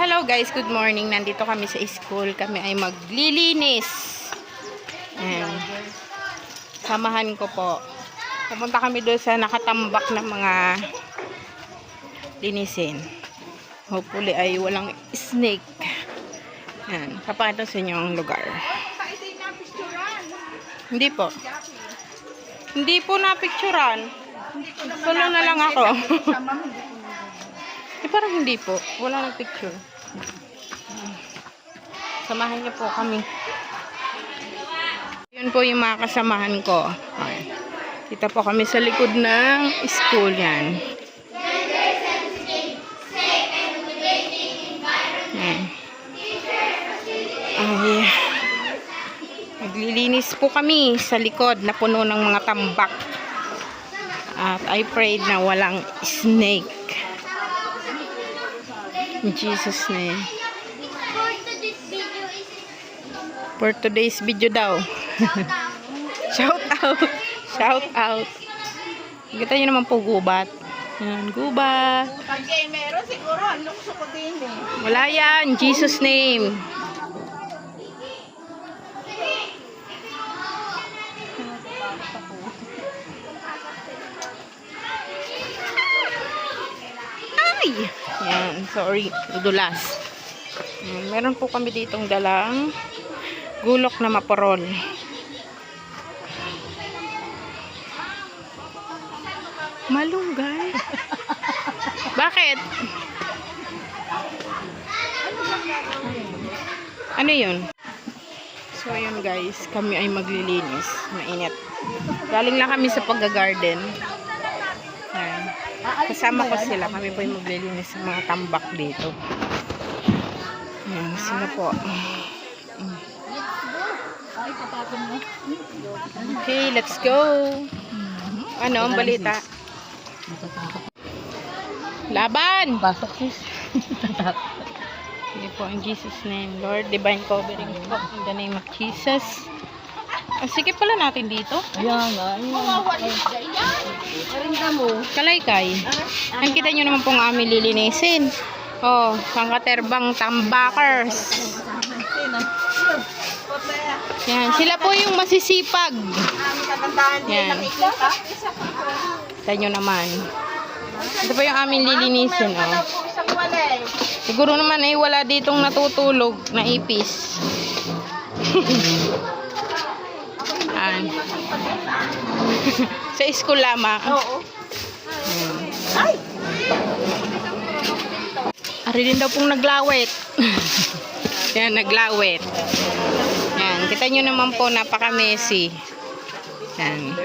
Hello guys, good morning. Nandito kami sa school. Kami ay maglilinis. Ayan. Samahan ko po. Pupunta kami doon sa nakatambak na mga linisin. Hopefully ay walang snake. Ayan. Papakita sa inyo ang lugar. Hindi po. Hindi po napicturan. Solo na lang ako. Parang hindi po. Wala nang picture. Samahan niyo po kami. Yun po yung mga kasamahan ko. Okay. Kita po kami sa likod ng school yan. Ay, maglilinis po kami sa likod na puno ng mga tambak. At I prayed na walang snake. In Jesus' name. For today's video daw. Shout out. Shout out. Kita nyo naman po gubat. Yan, gubat. Pag meron siguro, lukso ko din eh. Wala yan. In Jesus' name. Ay! Yan, sorry. Dudulas. Meron po kami ditong dalang gulok na maparol. Malunggay. Bakit? Ano yun? So yun guys, kami ay maglilinis. Mainit. Galing lang kami sa pagga-garden. Ayan. Kasama ko sila. Kami po ay maglilinis sa mga tambak dito. Ayan, sila po. Okay, let's go. Ano ang balita? Laban! Pasok sis. Sige po, in Jesus' name. Lord, divine covering po in the name of Jesus. Sige pala natin dito. Ayan nga. Arinda mo. Kalaykay. Ang kita nyo naman pong aming lilinisin. Oh, pangkaterbang tambakers. Yan, sila po yung masisipag. Yan. Kita nyo naman. Ito po yung aming lilinisin. Oh. Siguro naman ay wala ditong natutulog na ipis. Sa school lamang. Oo. Ay! Ari din daw pong naglawit. Yan, naglawit. Yan, kita nyo naman po, napaka-messy. Yan.